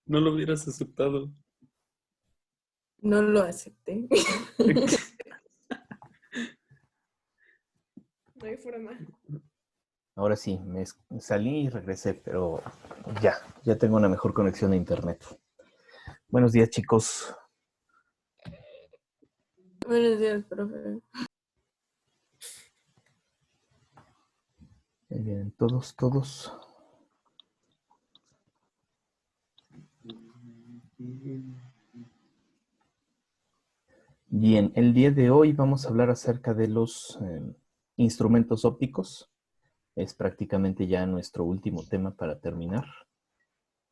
No lo hubieras aceptado. No lo acepté. No hay forma. Ahora sí, me salí y regresé, pero ya tengo una mejor conexión a internet. Buenos días, chicos. Buenos días, profe. Bien, todos. Bien, el día de hoy vamos a hablar acerca de los instrumentos ópticos. Es prácticamente ya nuestro último tema para terminar.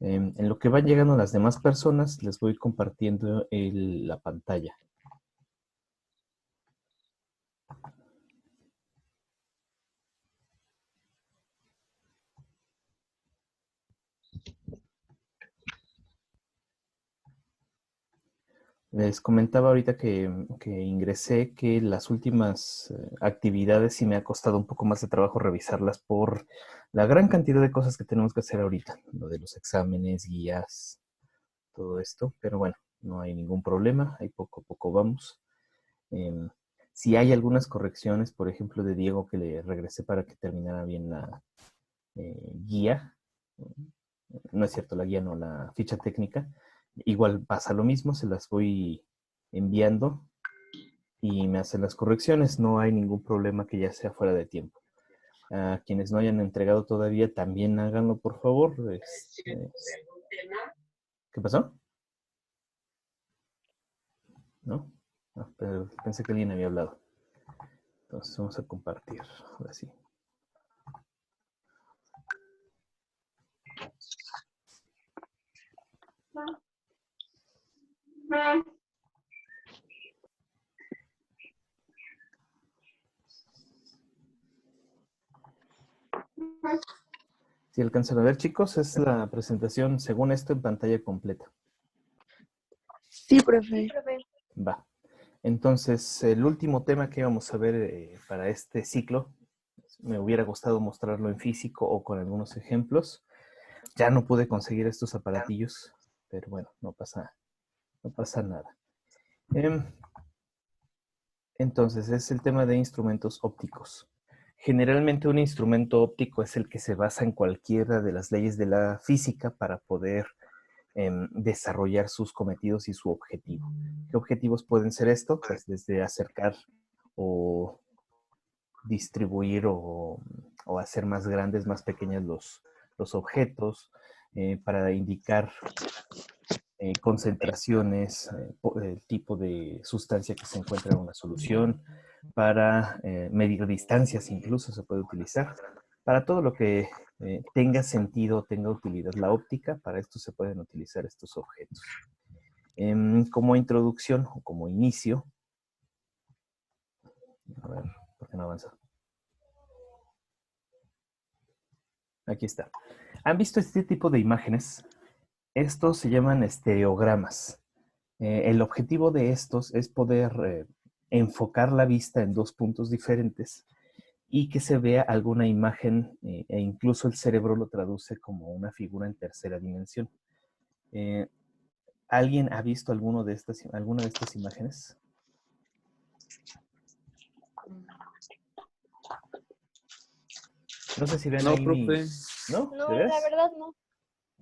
En lo que van llegando las demás personas, les voy compartiendo la pantalla. Les comentaba ahorita que ingresé que las últimas actividades sí me ha costado un poco más de trabajo revisarlas por la gran cantidad de cosas que tenemos que hacer ahorita. Lo de los exámenes, guías, todo esto. Pero bueno, no hay ningún problema. Ahí poco a poco vamos. Si hay algunas correcciones, por ejemplo, de Diego, que le regresé para que terminara bien la guía. No es cierto, la guía no, la ficha técnica. Igual pasa lo mismo, se las voy enviando y me hacen las correcciones. No hay ningún problema que ya sea fuera de tiempo. A quienes no hayan entregado todavía, también háganlo, por favor. ¿Qué pasó? ¿No? Pero pensé que alguien había hablado. Entonces vamos a compartir. Ahora sí. Si alcanzan a ver, chicos, es la presentación, según esto, en pantalla completa. Sí, profe. Va. Entonces, el último tema que vamos a ver para este ciclo, me hubiera gustado mostrarlo en físico o con algunos ejemplos. Ya no pude conseguir estos aparatillos, pero bueno, no pasa nada. Entonces, es el tema de instrumentos ópticos. Generalmente un instrumento óptico es el que se basa en cualquiera de las leyes de la física para poder desarrollar sus cometidos y su objetivo. ¿Qué objetivos pueden ser esto? Pues desde acercar o distribuir o hacer más grandes, más pequeños los objetos, para indicar concentraciones, el tipo de sustancia que se encuentra en una solución, para medir distancias incluso se puede utilizar. Para todo lo que tenga sentido, tenga utilidad la óptica, para esto se pueden utilizar estos objetos. Como introducción o como inicio, a ver, ¿por qué no avanza? Aquí está. ¿Han visto este tipo de imágenes? Estos se llaman estereogramas. El objetivo de estos es poder enfocar la vista en dos puntos diferentes y que se vea alguna imagen e incluso el cerebro lo traduce como una figura en tercera dimensión. ¿Alguien ha visto alguna de estas imágenes? No sé si ven No, ahí profe. ¿No? No, ¿De la veras? verdad no.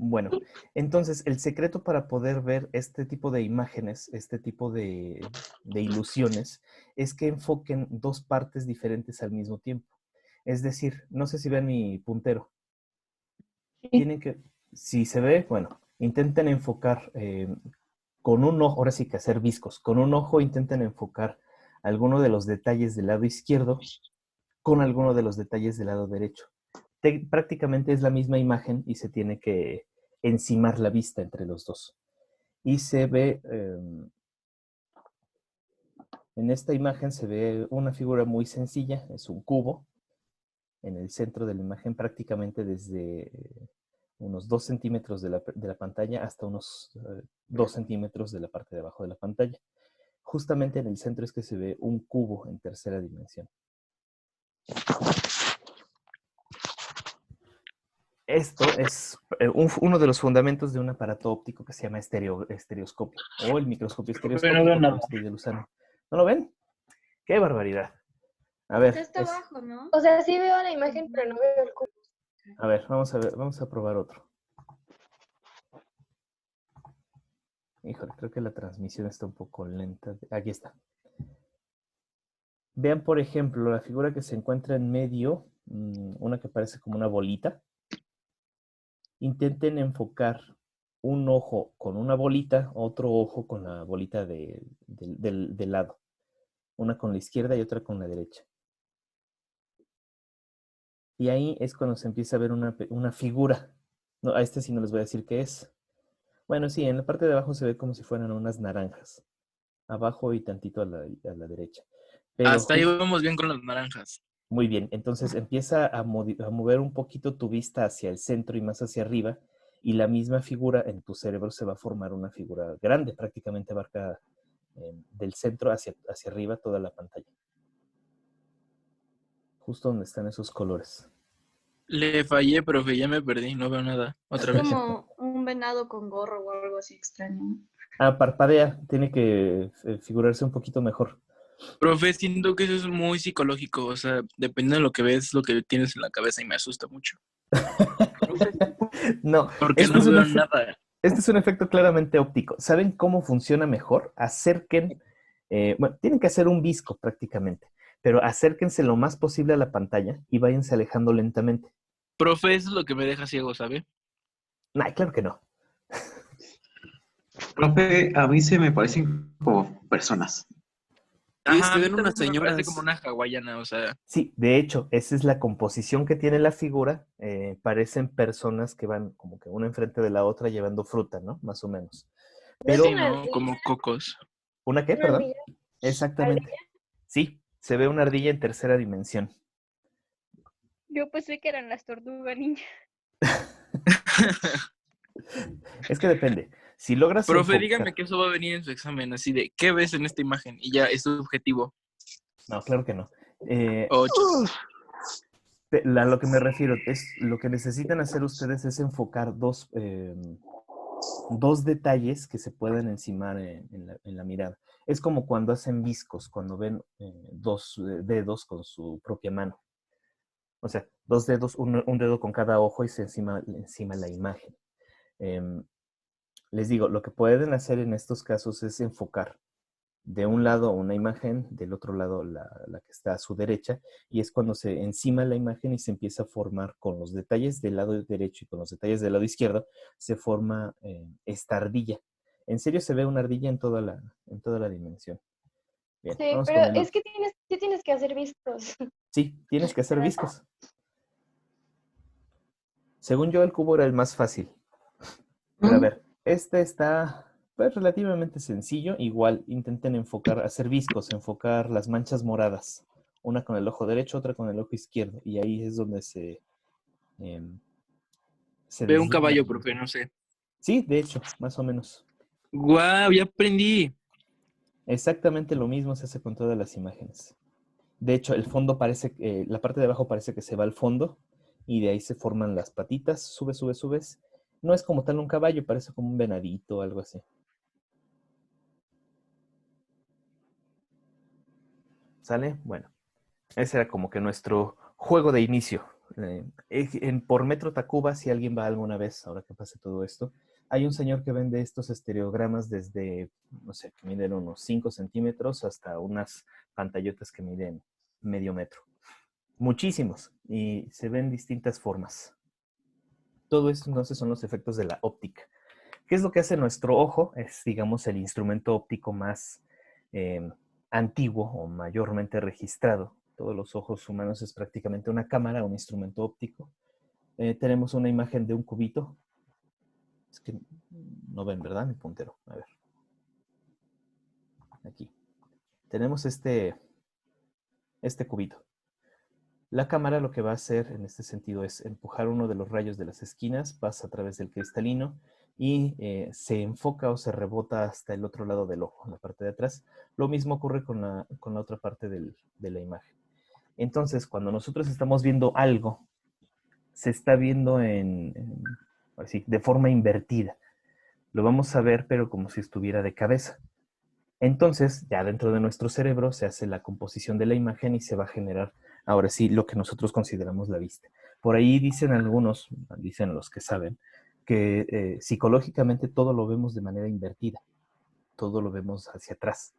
Bueno, entonces el secreto para poder ver este tipo de imágenes, este tipo de ilusiones, es que enfoquen dos partes diferentes al mismo tiempo. Es decir, no sé si ven mi puntero. Sí. Si se ve, bueno, intenten enfocar con un ojo, ahora sí que hacer viscos, con un ojo intenten enfocar alguno de los detalles del lado izquierdo con alguno de los detalles del lado derecho. Prácticamente es la misma imagen y se tiene que encimar la vista entre los dos. Y se ve, en esta imagen se ve una figura muy sencilla, es un cubo, en el centro de la imagen prácticamente desde unos 2 centímetros de la pantalla hasta unos 2 centímetros de la parte de abajo de la pantalla. Justamente en el centro es que se ve un cubo en tercera dimensión. Esto es uno de los fundamentos de un aparato óptico que se llama estereoscopio o el microscopio Profe, no estereoscópico veo por nada. Constey de Luzano. ¿No lo ven? ¡Qué barbaridad! A ver, Está abajo, ¿no? O sea, sí veo la imagen, pero no veo el cubo. a ver, vamos a probar otro. Híjole, creo que la transmisión está un poco lenta. Aquí está. Vean, por ejemplo, la figura que se encuentra en medio, una que parece como una bolita. Intenten enfocar un ojo con una bolita, otro ojo con la bolita del lado. Una con la izquierda y otra con la derecha. Y ahí es cuando se empieza a ver una figura. No, a este sí no les voy a decir qué es. Bueno, sí, en la parte de abajo se ve como si fueran unas naranjas. Abajo y tantito a la derecha. Pero Hasta ahí vamos bien con las naranjas. muy bien, entonces empieza a mover un poquito tu vista hacia el centro y más hacia arriba, y la misma figura en tu cerebro se va a formar una figura grande, prácticamente abarca del centro hacia arriba toda la pantalla. Justo donde están esos colores. Le fallé, profe, ya me perdí, no veo nada. Otra Es vez. como un venado con gorro o algo así extraño. Ah, parpadea, tiene que figurarse un poquito mejor. Profe, siento que eso es muy psicológico, o sea, dependiendo de lo que ves, lo que tienes en la cabeza y me asusta mucho. No, Porque este no es un veo efecto. nada. Este es un efecto claramente óptico. ¿Saben cómo funciona mejor? Acerquen, bueno, tienen que hacer un visco prácticamente, pero acérquense lo más posible a la pantalla y váyanse alejando lentamente. Profe, eso es lo que me deja ciego, ¿sabe? Nah, claro que no. Profe, a mí se me parecen como personas. Sí, Ajá, se a mí ven unas también se me parece como señoras. una hawaiana, o sea, Sí, de hecho, esa es la composición que tiene la figura. Parecen personas que van como que una enfrente de la otra llevando fruta, ¿no? Más o menos. ¿No es Pero, sí, una ¿no? ardilla? Como cocos. ¿una qué, ¿Una perdón? ardilla? Exactamente. Sí, se ve una ardilla en tercera dimensión. Yo pensé que eran las tortugas ninja. Es que depende. Si logras Profe, enfocar... dígame que eso va a venir en su examen, así de, ¿qué ves en esta imagen? Y ya, es subjetivo. No, claro que no. 8. Lo que me refiero es lo que necesitan hacer ustedes es enfocar dos detalles que se pueden encimar en la mirada. Es como cuando hacen viscos, cuando ven dos dedos con su propia mano. O sea, dos dedos, un dedo con cada ojo y se encima la imagen. Les digo, lo que pueden hacer en estos casos es enfocar de un lado una imagen, del otro lado la que está a su derecha, y es cuando se encima la imagen y se empieza a formar con los detalles del lado derecho y con los detalles del lado izquierdo, se forma esta ardilla. En serio se ve una ardilla en toda la dimensión. Bien, Sí, vamos pero con el es otro. que sí tienes que hacer viscos. Sí, tienes que hacer viscos. Según yo, el cubo era el más fácil. Pero a ver, este está pues, relativamente sencillo. Igual intenten hacer viscos, enfocar las manchas moradas. Una con el ojo derecho, otra con el ojo izquierdo. Y ahí es donde se Veo un deslumbra. caballo, profe, no sé. Sí, de hecho, más o menos. ¡Guau! Ya aprendí. Exactamente lo mismo se hace con todas las imágenes. De hecho, el fondo parece, la parte de abajo parece que se va al fondo y de ahí se forman las patitas. Subes. No es como tal un caballo, parece como un venadito o algo así. ¿Sale? Bueno, ese era como que nuestro juego de inicio. Por Metro Tacuba, si alguien va alguna vez, ahora que pase todo esto, hay un señor que vende estos estereogramas desde, no sé, que miden unos 5 centímetros hasta unas pantallotas que miden medio metro. Muchísimos. Y se ven distintas formas. Todo esto entonces son los efectos de la óptica. ¿Qué es lo que hace nuestro ojo? Es, digamos, el instrumento óptico más antiguo o mayormente registrado. Todos los ojos humanos es prácticamente una cámara, un instrumento óptico. Tenemos una imagen de un cubito. Es que no ven, ¿verdad? Mi puntero. A ver. Aquí. Tenemos este cubito. La cámara lo que va a hacer en este sentido es empujar uno de los rayos de las esquinas, pasa a través del cristalino y se enfoca o se rebota hasta el otro lado del ojo, en la parte de atrás. Lo mismo ocurre con la otra parte de la imagen. Entonces, cuando nosotros estamos viendo algo, se está viendo así, de forma invertida. Lo vamos a ver, pero como si estuviera de cabeza. Entonces, ya dentro de nuestro cerebro se hace la composición de la imagen y se va a generar, ahora sí, lo que nosotros consideramos la vista. Por ahí dicen algunos, dicen los que saben, que psicológicamente todo lo vemos de manera invertida. Todo lo vemos hacia atrás.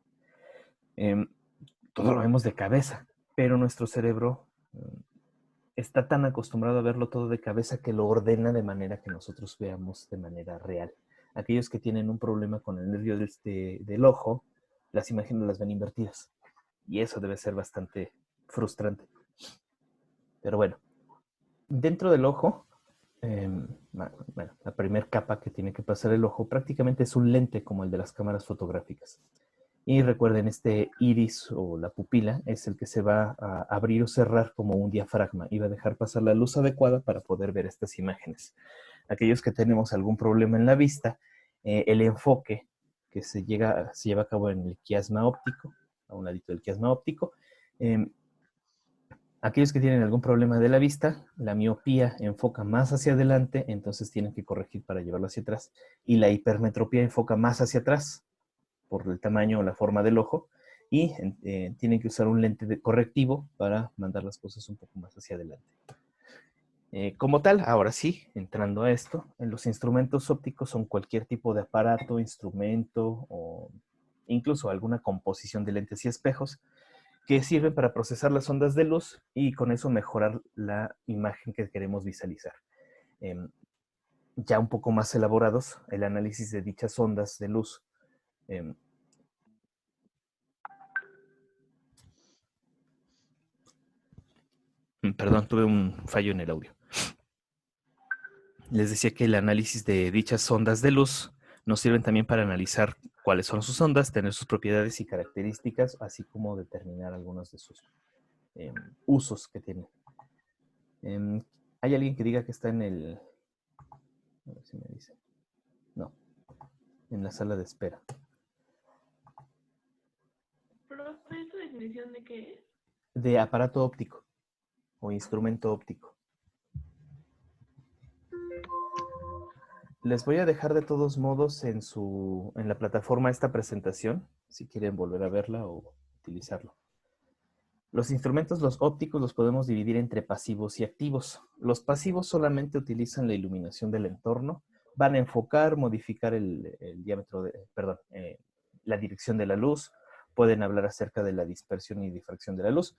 Todo lo vemos de cabeza, pero nuestro cerebro está tan acostumbrado a verlo todo de cabeza que lo ordena de manera que nosotros veamos de manera real. Aquellos que tienen un problema con el nervio del ojo, las imágenes las ven invertidas. Y eso debe ser bastante frustrante. Pero bueno, dentro del ojo, la primera capa que tiene que pasar el ojo prácticamente es un lente como el de las cámaras fotográficas. Y recuerden, este iris o la pupila es el que se va a abrir o cerrar como un diafragma y va a dejar pasar la luz adecuada para poder ver estas imágenes. Aquellos que tenemos algún problema en la vista, el enfoque que se lleva a cabo en el quiasma óptico, a un ladito del quiasma óptico, aquellos que tienen algún problema de la vista, la miopía enfoca más hacia adelante, entonces tienen que corregir para llevarlo hacia atrás, y la hipermetropía enfoca más hacia atrás, por el tamaño o la forma del ojo, y tienen que usar un lente correctivo para mandar las cosas un poco más hacia adelante. Como tal, ahora sí, entrando a esto, en los instrumentos ópticos son cualquier tipo de aparato, instrumento o incluso alguna composición de lentes y espejos que sirven para procesar las ondas de luz y con eso mejorar la imagen que queremos visualizar. Ya un poco más elaborados, el análisis de dichas ondas de luz. Perdón, tuve un fallo en el audio. Les decía que el análisis de dichas ondas de luz nos sirven también para analizar cuáles son sus ondas, tener sus propiedades y características, así como determinar algunos de sus usos que tienen. ¿Hay alguien que diga que está en el... A ver si me dice. No, en la sala de espera. Profe, ¿esta definición de qué es? De aparato óptico o instrumento óptico. Les voy a dejar de todos modos en la plataforma esta presentación, si quieren volver a verla o utilizarlo. Los instrumentos, los ópticos, los podemos dividir entre pasivos y activos. Los pasivos solamente utilizan la iluminación del entorno, van a enfocar, modificar el diámetro, la dirección de la luz, pueden hablar acerca de la dispersión y difracción de la luz,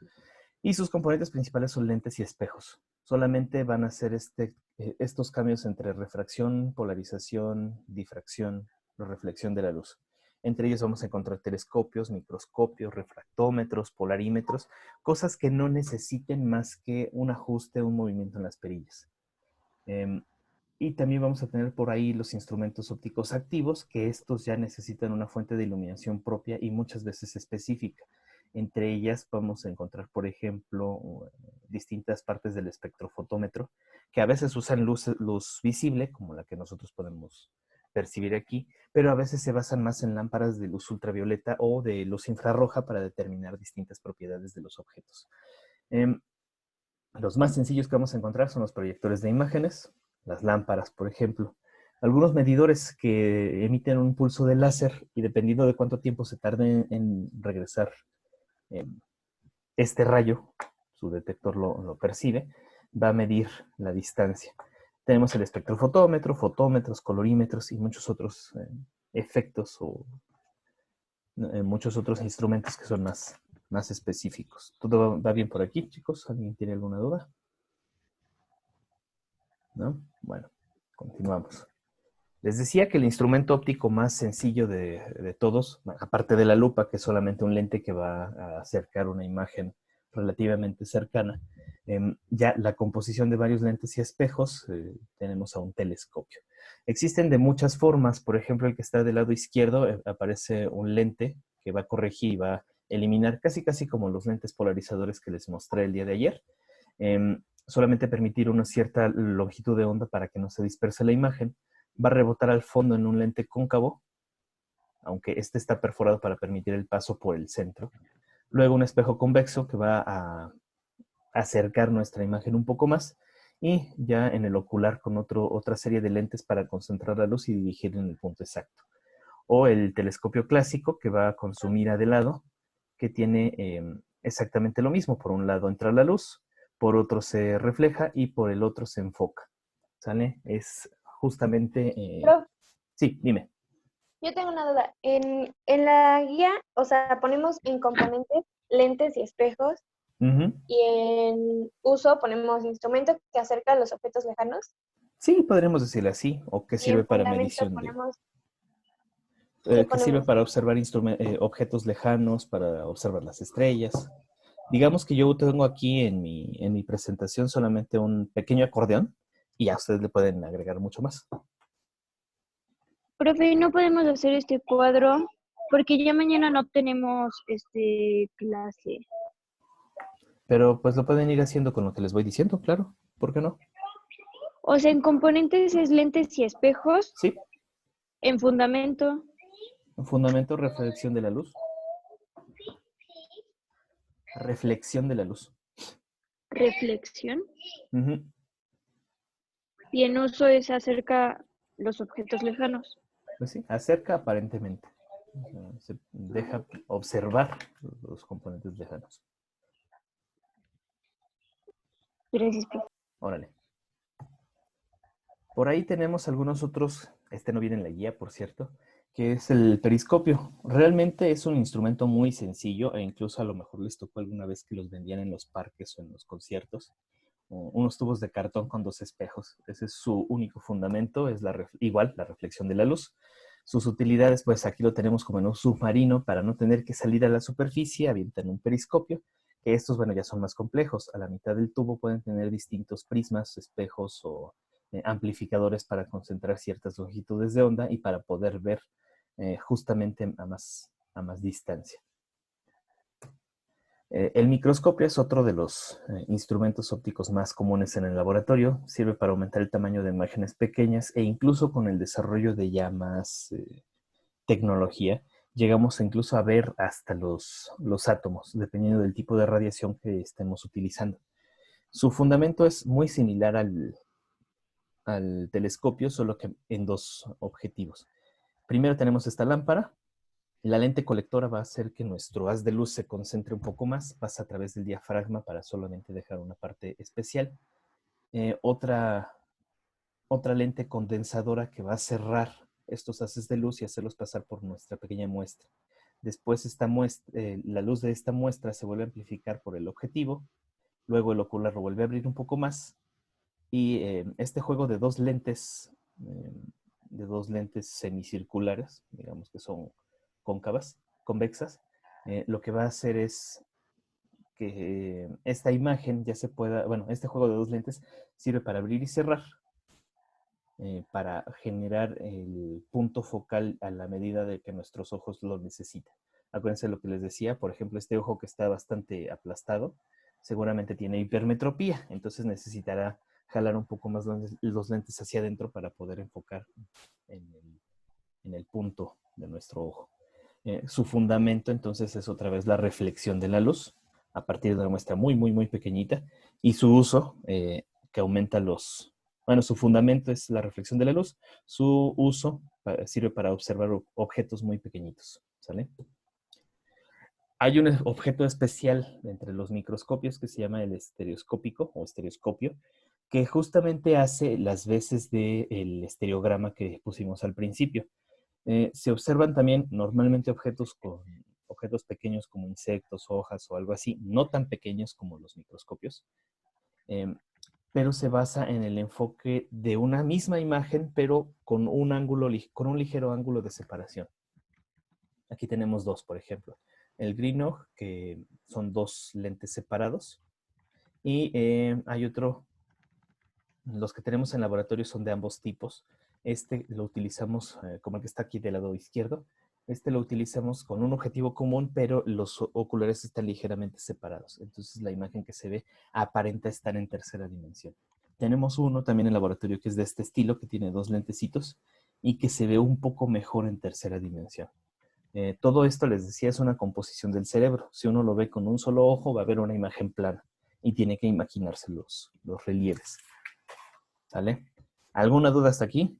y sus componentes principales son lentes y espejos. Solamente van a hacer estos cambios entre refracción, polarización, difracción, reflexión de la luz. Entre ellos vamos a encontrar telescopios, microscopios, refractómetros, polarímetros, cosas que no necesiten más que un ajuste, un movimiento en las perillas. Y también vamos a tener por ahí los instrumentos ópticos activos, que estos ya necesitan una fuente de iluminación propia y muchas veces específica. Entre ellas vamos a encontrar, por ejemplo, distintas partes del espectrofotómetro, que a veces usan luz visible, como la que nosotros podemos percibir aquí, pero a veces se basan más en lámparas de luz ultravioleta o de luz infrarroja para determinar distintas propiedades de los objetos. Los más sencillos que vamos a encontrar son los proyectores de imágenes, las lámparas, por ejemplo. Algunos medidores que emiten un pulso de láser y dependiendo de cuánto tiempo se tarde en regresar este rayo, su detector lo percibe, va a medir la distancia. Tenemos el espectrofotómetro, fotómetros, colorímetros y muchos otros efectos o muchos otros instrumentos que son más específicos. ¿Todo va bien por aquí, chicos? ¿Alguien tiene alguna duda? ¿No? Bueno, continuamos. Les decía que el instrumento óptico más sencillo de todos, aparte de la lupa, que es solamente un lente que va a acercar una imagen relativamente cercana, ya la composición de varios lentes y espejos, tenemos a un telescopio. Existen de muchas formas, por ejemplo, el que está del lado izquierdo, aparece un lente que va a corregir y va a eliminar casi como los lentes polarizadores que les mostré el día de ayer. Solamente permitir una cierta longitud de onda para que no se disperse la imagen. Va a rebotar al fondo en un lente cóncavo, aunque este está perforado para permitir el paso por el centro. Luego un espejo convexo que va a acercar nuestra imagen un poco más. y ya en el ocular con otra serie de lentes para concentrar la luz y dirigir en el punto exacto. O el telescopio clásico, que va con su mira de lado, que tiene exactamente lo mismo. Por un lado entra la luz, por otro se refleja y por el otro se enfoca. ¿Sale? Es justamente... Prof, Sí, dime. yo tengo una duda. En la guía, o sea, ponemos en componentes lentes y espejos, Ujú. y en uso ponemos instrumento que acerca a los objetos lejanos, Sí, podremos decirle así. O que y en sirve para fundamento medición de... ponemos, ¿qué que sirve ponemos? para observar objetos lejanos, para observar las estrellas. Digamos que yo tengo aquí en mi presentación solamente un pequeño acordeón y a ustedes le pueden agregar mucho más. Profe, no podemos hacer este cuadro porque ya mañana no tenemos clase. Pero pues lo pueden ir haciendo con lo que les voy diciendo, claro. ¿Por qué no? O sea, en componentes es lentes y espejos, Sí. en fundamento, Fundamento, reflexión de la luz. Reflexión de la luz. reflexión, Ujú. y en uso es acerca los objetos lejanos. Pues sí, acerca aparentemente. O sea, se deja observar los componentes lejanos. Gracias, profe. Órale. Por ahí tenemos algunos otros, este no viene en la guía, por cierto, que es el periscopio. Realmente es un instrumento muy sencillo e incluso a lo mejor les tocó alguna vez que los vendían en los parques o en los conciertos. Unos tubos de cartón con dos espejos. Ese es su único fundamento, es igual la reflexión de la luz. Sus utilidades, pues aquí lo tenemos como en un submarino para no tener que salir a la superficie, avientan un periscopio, que estos, bueno, ya son más complejos. A la mitad del tubo pueden tener distintos prismas, espejos o amplificadores para concentrar ciertas longitudes de onda y para poder ver justamente a más distancia. El microscopio es otro de los instrumentos ópticos más comunes en el laboratorio. Sirve para aumentar el tamaño de imágenes pequeñas e incluso con el desarrollo de ya más tecnología, llegamos incluso a ver hasta los átomos, dependiendo del tipo de radiación que estemos utilizando. Su fundamento es muy similar al telescopio, solo que en dos objetivos. Primero tenemos esta lámpara. La lente colectora va a hacer que nuestro haz de luz se concentre un poco más, pasa a través del diafragma para solamente dejar una parte especial. Otra lente condensadora que va a cerrar estos haces de luz y hacerlos pasar por nuestra pequeña muestra. Después la luz de esta muestra se vuelve a amplificar por el objetivo, luego el ocular lo vuelve a abrir un poco más y este juego de dos lentes semicirculares, digamos que son convexas, lo que va a hacer es que esta imagen ya se pueda, bueno, este juego de dos lentes sirve para abrir y cerrar, para generar el punto focal a la medida de que nuestros ojos lo necesitan. Acuérdense lo que les decía, por ejemplo, este ojo que está bastante aplastado, seguramente tiene hipermetropía, entonces necesitará jalar un poco más los lentes hacia adentro para poder enfocar en el punto de nuestro ojo. Su fundamento entonces es otra vez la reflexión de la luz a partir de una muestra muy, muy, muy pequeñita, y su uso que aumenta su fundamento es la reflexión de la luz, su uso sirve para observar objetos muy pequeñitos, ¿sale? Hay un objeto especial entre los microscopios que se llama el estereoscópico o estereoscopio, que justamente hace las veces del estereograma que pusimos al principio. Se observan también normalmente objetos pequeños como insectos, hojas o algo así, no tan pequeños como los microscopios, pero se basa en el enfoque de una misma imagen, pero con un ligero ángulo de separación. Aquí tenemos dos, por ejemplo. El Greenough, que son dos lentes separados, y hay otro. Los que tenemos en laboratorio son de ambos tipos. Este lo utilizamos como el que está aquí del lado izquierdo. Este lo utilizamos con un objetivo común, pero los oculares están ligeramente separados. Entonces la imagen que se ve aparenta estar en tercera dimensión. Tenemos uno también en laboratorio que es de este estilo, que tiene dos lentecitos y que se ve un poco mejor en tercera dimensión. Todo esto, les decía, es una composición del cerebro. Si uno lo ve con un solo ojo, va a ver una imagen plana y tiene que imaginarse los relieves. ¿Sale? ¿Alguna duda hasta aquí?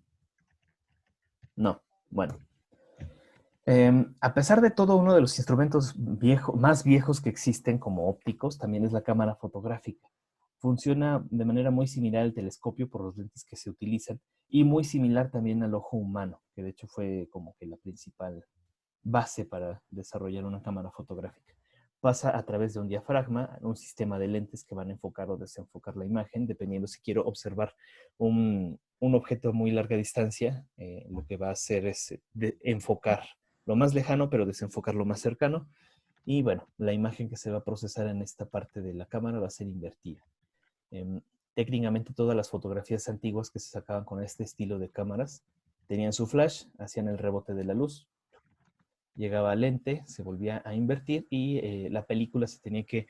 No. Bueno. A pesar de todo, uno de los instrumentos más viejos que existen como ópticos también es la cámara fotográfica. Funciona de manera muy similar al telescopio por los lentes que se utilizan y muy similar también al ojo humano, que de hecho fue como que la principal base para desarrollar una cámara fotográfica. Pasa a través de un diafragma, un sistema de lentes que van a enfocar o desenfocar la imagen, dependiendo si quiero observar un objeto a muy larga distancia, lo que va a hacer es enfocar lo más lejano, pero desenfocar lo más cercano. Y bueno, la imagen que se va a procesar en esta parte de la cámara va a ser invertida. Técnicamente todas las fotografías antiguas que se sacaban con este estilo de cámaras tenían su flash, hacían el rebote de la luz, llegaba al lente, se volvía a invertir y la película se tenía que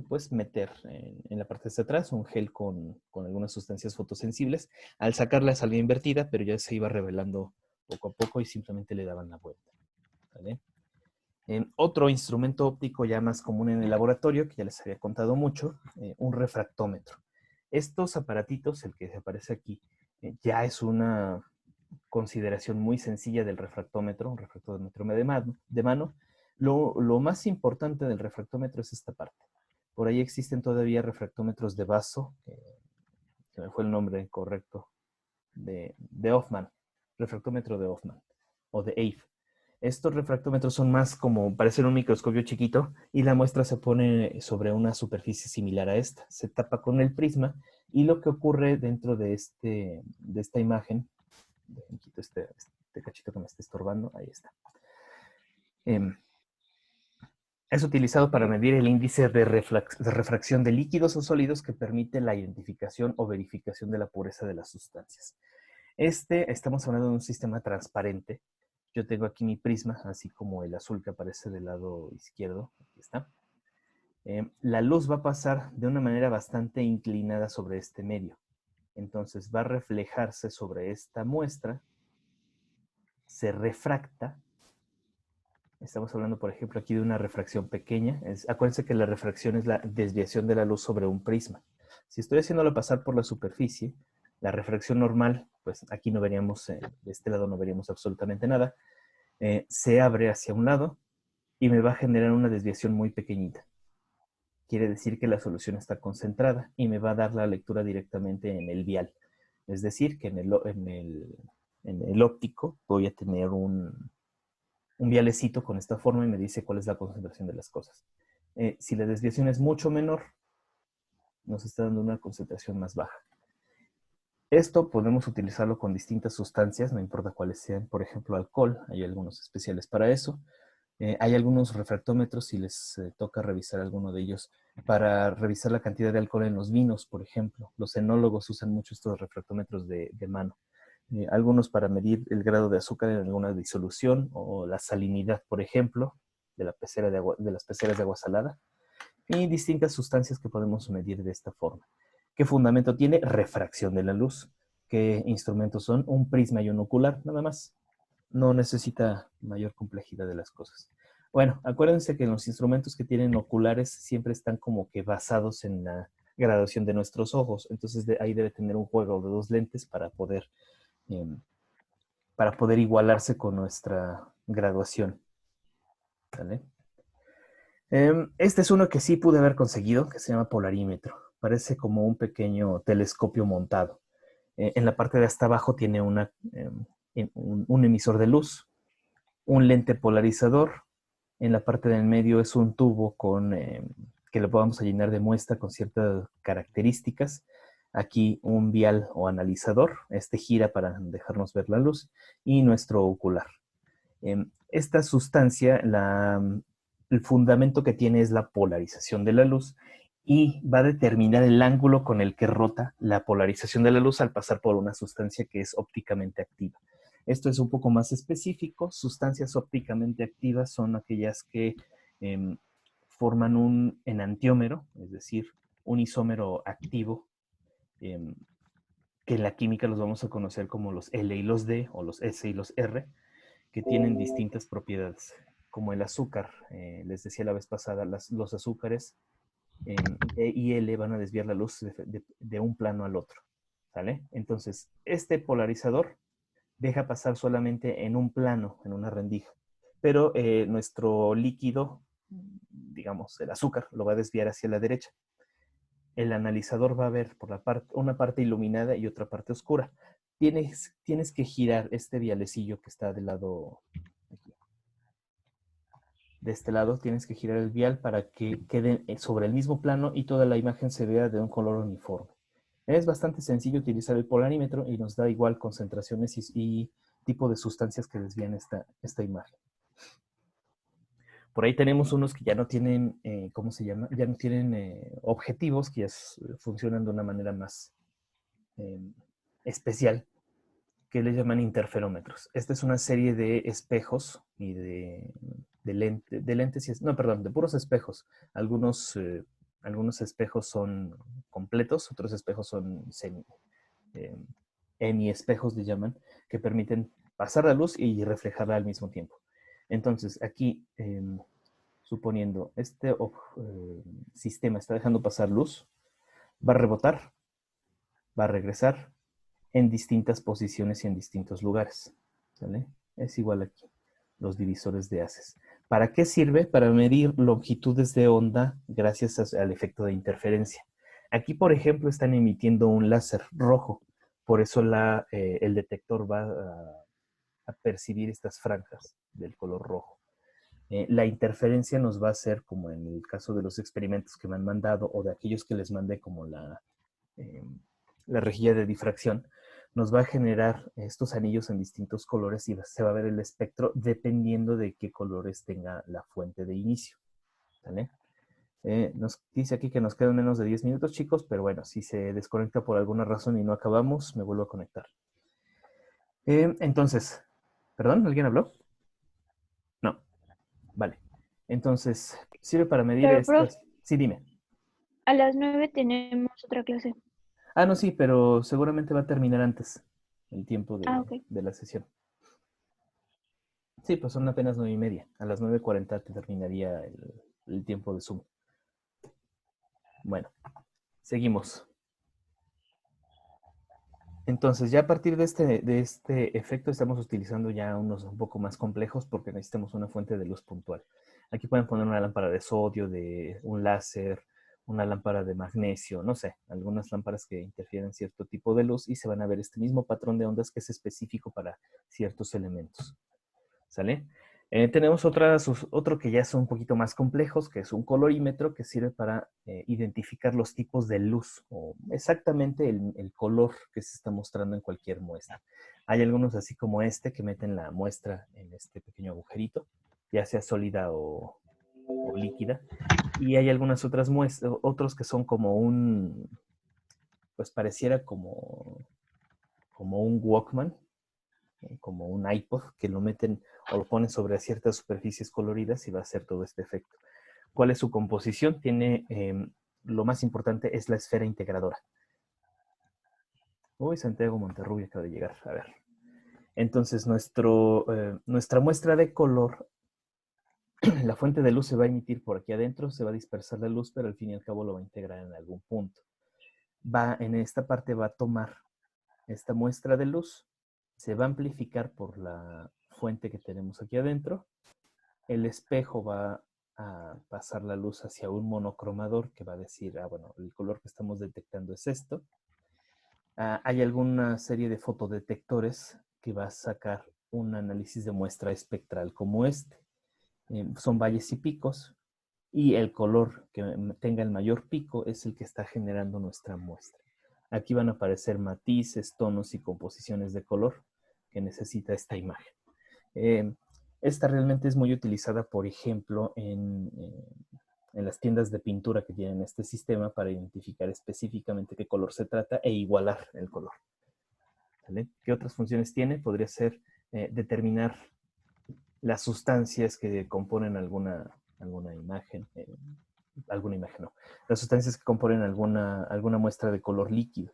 pues meter en la parte de atrás un gel con algunas sustancias fotosensibles. Al sacarla salía invertida, pero ya se iba revelando poco a poco y simplemente le daban la vuelta. ¿Vale? Otro instrumento óptico ya más común en el laboratorio, que ya les había contado mucho, un refractómetro. Estos aparatitos, el que aparece aquí, ya es una consideración muy sencilla del refractómetro, un refractómetro de mano. Lo más importante del refractómetro es esta parte. Por ahí existen todavía refractómetros de vaso, que me fue el nombre correcto, de Hoffman, refractómetro de Hoffman, o de Ave. Estos refractómetros son más como, parecen un microscopio chiquito, y la muestra se pone sobre una superficie similar a esta. Se tapa con el prisma, y lo que ocurre dentro de esta imagen, quito este cachito que me está estorbando, ahí está. Es utilizado para medir el índice de refracción de líquidos o sólidos que permite la identificación o verificación de la pureza de las sustancias. Estamos hablando de un sistema transparente. Yo tengo aquí mi prisma, así como el azul que aparece del lado izquierdo. Aquí está. La luz va a pasar de una manera bastante inclinada sobre este medio. Entonces va a reflejarse sobre esta muestra, se refracta. Estamos hablando, por ejemplo, aquí de una refracción pequeña. Acuérdense que la refracción es la desviación de la luz sobre un prisma. Si estoy haciéndolo pasar por la superficie, la refracción normal, pues aquí no veríamos, de este lado no veríamos absolutamente nada, se abre hacia un lado y me va a generar una desviación muy pequeñita. Quiere decir que la solución está concentrada y me va a dar la lectura directamente en el vial. Es decir, que en el óptico voy a tener un vialecito con esta forma y me dice cuál es la concentración de las cosas. Si la desviación es mucho menor, nos está dando una concentración más baja. Esto podemos utilizarlo con distintas sustancias, no importa cuáles sean, por ejemplo, alcohol, hay algunos especiales para eso. Hay algunos refractómetros, si les toca revisar alguno de ellos, para revisar la cantidad de alcohol en los vinos, por ejemplo. Los enólogos usan mucho estos refractómetros de mano. Algunos para medir el grado de azúcar en alguna disolución o la salinidad, por ejemplo, de las peceras de agua salada, y distintas sustancias que podemos medir de esta forma. ¿Qué fundamento tiene? Refracción de la luz. ¿Qué instrumentos son? Un prisma y un ocular, nada más. No necesita mayor complejidad de las cosas. Bueno, acuérdense que los instrumentos que tienen oculares siempre están como que basados en la graduación de nuestros ojos. Entonces ahí debe tener un juego de dos lentes para poder igualarse con nuestra graduación. ¿Vale? Este es uno que sí pude haber conseguido, que se llama polarímetro. Parece como un pequeño telescopio montado. En la parte de hasta abajo tiene un emisor de luz, un lente polarizador. En la parte del medio es un tubo que lo vamos a llenar de muestra con ciertas características. Aquí un vial o analizador. Este gira para dejarnos ver la luz. Y nuestro ocular. Esta sustancia, el fundamento que tiene es la polarización de la luz y va a determinar el ángulo con el que rota la polarización de la luz al pasar por una sustancia que es ópticamente activa. Esto es un poco más específico. Sustancias ópticamente activas son aquellas que forman un enantiómero, es decir, un isómero activo, que en la química los vamos a conocer como los L y los D, o los S y los R, que tienen distintas propiedades, como el azúcar. Les decía la vez pasada, los azúcares E y L van a desviar la luz de un plano al otro, ¿sale? Entonces, este polarizador deja pasar solamente en un plano, en una rendija, pero nuestro líquido, digamos, el azúcar, lo va a desviar hacia la derecha. El analizador va a ver por una parte iluminada y otra parte oscura. Tienes que girar este vialecillo que está del lado aquí. De este lado tienes que girar el vial para que quede sobre el mismo plano y toda la imagen se vea de un color uniforme. Es bastante sencillo utilizar el polarímetro y nos da igual concentraciones y tipo de sustancias que desvían esta imagen. Por ahí tenemos unos que ya no tienen, ¿cómo se llama? Ya no tienen objetivos, que ya funcionan de una manera más especial, que le llaman interferómetros. Esta es una serie de espejos y de lentes, no, perdón, de puros espejos. Algunos espejos son completos, otros espejos son hemiespejos, le llaman, que permiten pasar la luz y reflejarla al mismo tiempo. Entonces, aquí, suponiendo este sistema está dejando pasar luz, va a rebotar, va a regresar en distintas posiciones y en distintos lugares. ¿Sale? Es igual aquí, los divisores de haces. ¿Para qué sirve? Para medir longitudes de onda gracias al efecto de interferencia. Aquí, por ejemplo, están emitiendo un láser rojo. Por eso el detector va a percibir estas franjas del color rojo. La interferencia nos va a hacer, como en el caso de los experimentos que me han mandado o de aquellos que les mandé como la rejilla de difracción, nos va a generar estos anillos en distintos colores y se va a ver el espectro dependiendo de qué colores tenga la fuente de inicio. ¿Vale? Nos dice aquí que nos quedan menos de 10 minutos, chicos, pero bueno, si se desconecta por alguna razón y no acabamos, me vuelvo a conectar. Entonces, ¿perdón? ¿Alguien habló? No. Vale. Entonces, sirve para medir Pero, estas... Sí, dime. a las 9 tenemos otra clase. Ah, no, sí, pero seguramente va a terminar antes el tiempo Ok. de la sesión. Sí, pues son apenas 9:30. A las 9:40 te terminaría el tiempo de Zoom. Bueno, seguimos. Entonces, ya a partir de este efecto estamos utilizando ya unos un poco más complejos porque necesitamos una fuente de luz puntual. Aquí pueden poner una lámpara de sodio, un láser, una lámpara de magnesio, no sé, algunas lámparas que interfieren cierto tipo de luz y se van a ver este mismo patrón de ondas que es específico para ciertos elementos. ¿Sale? Tenemos otro que ya son un poquito más complejos, que es un colorímetro que sirve para identificar los tipos de luz o exactamente el color que se está mostrando en cualquier muestra. Hay algunos así como este que meten la muestra en este pequeño agujerito, ya sea sólida o líquida. Y hay algunas otras muestras, otros que son como pues pareciera como un Walkman, como un iPod, que lo meten o lo ponen sobre ciertas superficies coloridas y va a hacer todo este efecto. ¿Cuál es su composición? Tiene, lo más importante es la esfera integradora. Uy, Santiago Monterrubio acaba de llegar. A ver. Entonces, nuestra muestra de color, la fuente de luz se va a emitir por aquí adentro, se va a dispersar la luz, pero al fin y al cabo lo va a integrar en algún punto. En esta parte va a tomar esta muestra de luz, se va a amplificar por la fuente que tenemos aquí adentro. El espejo va a pasar la luz hacia un monocromador que va a decir, bueno, el color que estamos detectando es esto. Hay alguna serie de fotodetectores que va a sacar un análisis de muestra espectral como este. Son valles y picos y el color que tenga el mayor pico es el que está generando nuestra muestra. Aquí van a aparecer matices, tonos y composiciones de color que necesita esta imagen. Esta realmente es muy utilizada, por ejemplo, en las tiendas de pintura que tienen este sistema para identificar específicamente qué color se trata e igualar el color. ¿Vale? ¿Qué otras funciones tiene? Podría ser determinar las sustancias que componen alguna imagen. No. Las sustancias que componen alguna muestra de color líquido.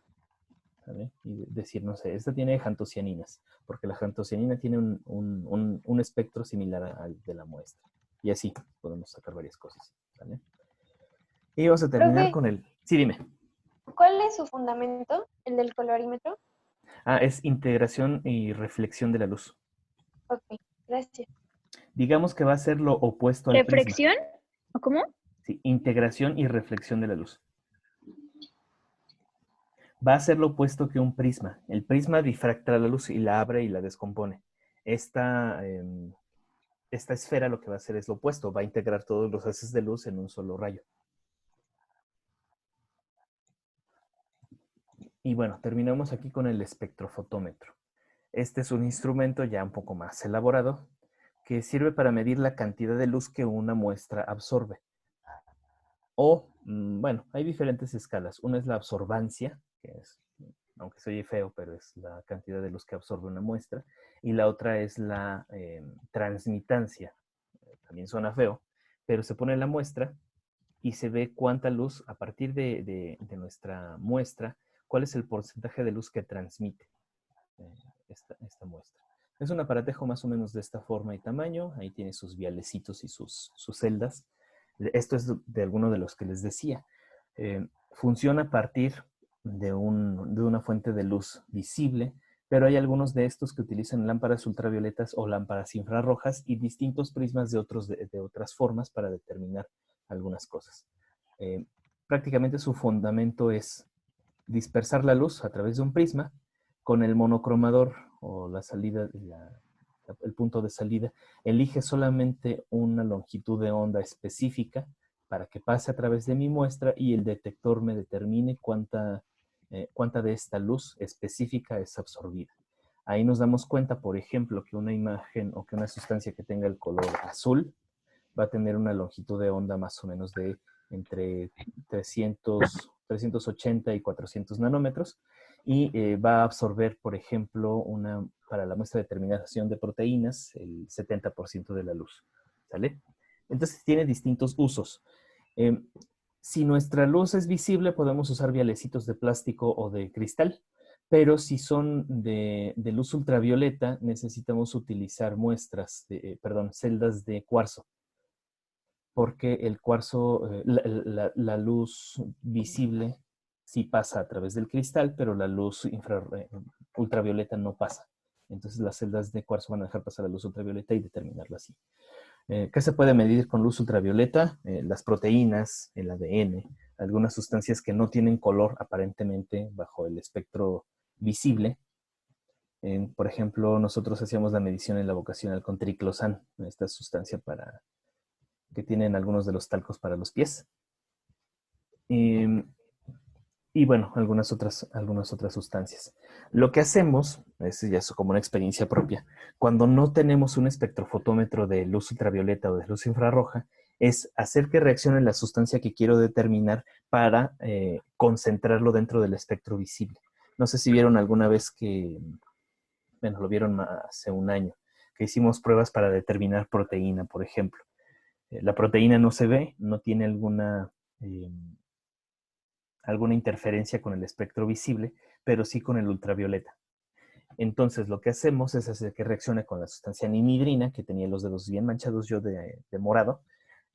¿Vale? Y decir, no sé, esta tiene jantocianinas, porque la jantocianina tiene un espectro similar al de la muestra. Y así podemos sacar varias cosas. ¿Vale? Y vamos a terminar Profe. con el... Sí, dime. ¿Cuál es su fundamento, el del colorímetro? Ah, es integración y reflexión de la luz. Ok, gracias. Digamos que va a ser lo opuesto al prisma. ¿Reflexión? ¿O cómo? Sí, integración y reflexión de la luz. Va a ser lo opuesto que un prisma. El prisma difracta la luz y la abre y la descompone. Esta esfera lo que va a hacer es lo opuesto. Va a integrar todos los haces de luz en un solo rayo. Y bueno, terminamos aquí con el espectrofotómetro. Este es un instrumento ya un poco más elaborado que sirve para medir la cantidad de luz que una muestra absorbe. O, bueno, hay diferentes escalas. Una es la absorbancia, que es, aunque se oye feo, pero es la cantidad de luz que absorbe una muestra. Y la otra es la transmitancia. También suena feo, pero se pone la muestra y se ve cuánta luz, a partir de nuestra muestra, cuál es el porcentaje de luz que transmite esta muestra. Es un aparatejo más o menos de esta forma y tamaño. Ahí tiene sus vialecitos y sus celdas. Esto es de alguno de los que les decía. Funciona a partir de una fuente de luz visible, pero hay algunos de estos que utilizan lámparas ultravioletas o lámparas infrarrojas y distintos prismas de otras formas para determinar algunas cosas. Prácticamente su fundamento es dispersar la luz a través de un prisma con el monocromador o la salida, el punto de salida, elige solamente una longitud de onda específica para que pase a través de mi muestra y el detector me determine cuánta de esta luz específica es absorbida. Ahí nos damos cuenta, por ejemplo, que una imagen o que una sustancia que tenga el color azul va a tener una longitud de onda más o menos de entre 380 y 400 nanómetros y va a absorber, por ejemplo, para la muestra de determinación de proteínas, el 70% de la luz. ¿Sale? Entonces tiene distintos usos. Si nuestra luz es visible, podemos usar vialecitos de plástico o de cristal, pero si son de luz ultravioleta, necesitamos utilizar celdas de cuarzo, porque el cuarzo, la luz visible sí pasa a través del cristal, pero la luz ultravioleta no pasa. Entonces las celdas de cuarzo van a dejar pasar la luz ultravioleta y determinarla así. ¿Qué se puede medir con luz ultravioleta? Las proteínas, el ADN, algunas sustancias que no tienen color aparentemente bajo el espectro visible. Por ejemplo, nosotros hacíamos la medición en la vocacional con triclosan, esta sustancia que tienen algunos de los talcos para los pies. Y bueno, algunas otras sustancias. Lo que hacemos, es ya como una experiencia propia, cuando no tenemos un espectrofotómetro de luz ultravioleta o de luz infrarroja, es hacer que reaccione la sustancia que quiero determinar para concentrarlo dentro del espectro visible. No sé si vieron alguna vez lo vieron hace un año, que hicimos pruebas para determinar proteína, por ejemplo. La proteína no se ve, no tiene alguna interferencia con el espectro visible, pero sí con el ultravioleta. Entonces, lo que hacemos es hacer que reaccione con la sustancia nimidrina, que tenía los dedos bien manchados yo de morado.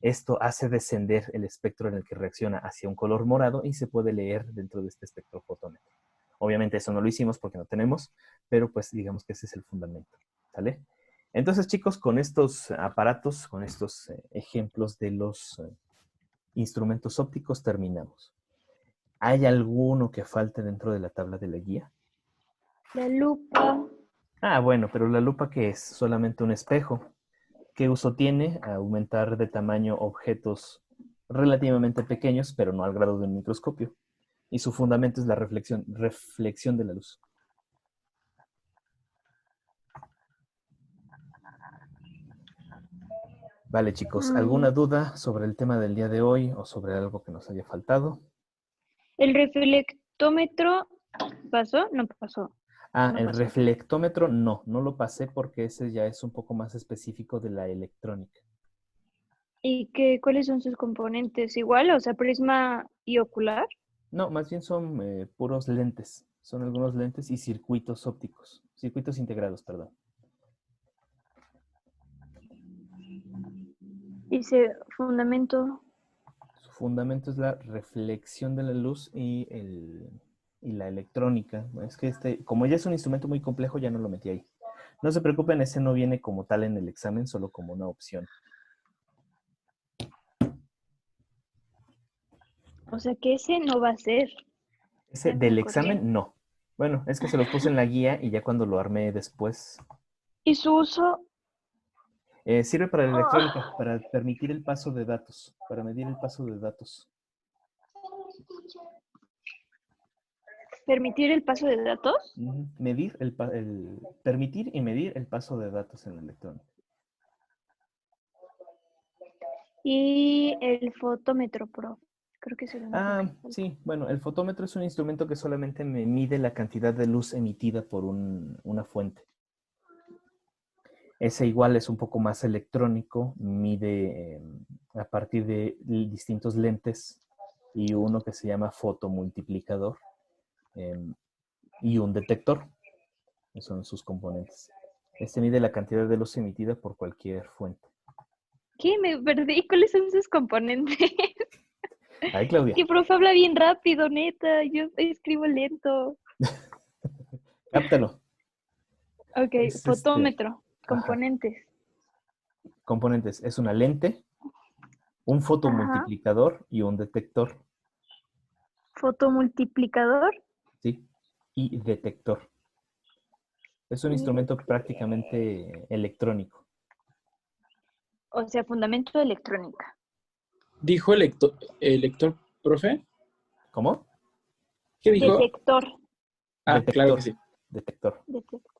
Esto hace descender el espectro en el que reacciona hacia un color morado y se puede leer dentro de este espectrofotómetro. Obviamente eso no lo hicimos porque no tenemos, pero pues digamos que ese es el fundamento. ¿Sale? Entonces, chicos, con estos aparatos, con estos ejemplos de los instrumentos ópticos, terminamos. ¿Hay alguno que falte dentro de la tabla de la guía? La lupa. Ah, bueno, pero la lupa, ¿qué es? Solamente un espejo. ¿Qué uso tiene? Aumentar de tamaño objetos relativamente pequeños, pero no al grado de un microscopio. Y su fundamento es la reflexión de la luz. Vale, chicos, ¿alguna duda sobre el tema del día de hoy o sobre algo que nos haya faltado? ¿El reflectómetro pasó? No pasó. Ah, No el pasó. reflectómetro no lo pasé porque ese ya es un poco más específico de la electrónica. ¿Y cuáles son sus componentes? ¿Igual? O sea, prisma y ocular. No, más bien son puros lentes. Son algunos lentes y circuitos ópticos. Circuitos integrados, perdón. Dice fundamento. Su Fundamento es la reflexión de la luz y la electrónica. Es que como ya es un instrumento muy complejo, ya no lo metí ahí. No se preocupen, ese no viene como tal en el examen, solo como una opción. O sea que ese no va a ser. Ese Ya me del acordé. examen, no. Bueno, es que se los puse en la guía y ya cuando lo armé después. Y su uso, Sirve para la electrónica, para permitir el paso de datos, para medir el paso de datos. permitir el paso de datos. Ujú. Permitir y medir el paso de datos en la electrónica. Y el fotómetro, profe. Creo que es el único que falta. Sí, bueno, el fotómetro es un instrumento que solamente me mide la cantidad de luz emitida por una fuente. Ese igual es un poco más electrónico, mide a partir de distintos lentes y uno que se llama fotomultiplicador y un detector. Esos son sus componentes. Este mide la cantidad de luz emitida por cualquier fuente. ¿Qué? Me perdí. ¿Cuáles son sus componentes? Ahí, Claudia. Que profe habla bien rápido, neta. Yo escribo lento. Cáptalo. Ok, Es fotómetro. Ajá. Componentes. Componentes. Es una lente, un fotomultiplicador y un detector. Fotomultiplicador. ¿Sí? Y detector. Es un instrumento prácticamente electrónico. O sea, fundamento de electrónica. ¿Dijo elector, profe? ¿Cómo? ¿Qué dijo? Detector. Ah, claro que Detector. sí. Detector. Detector.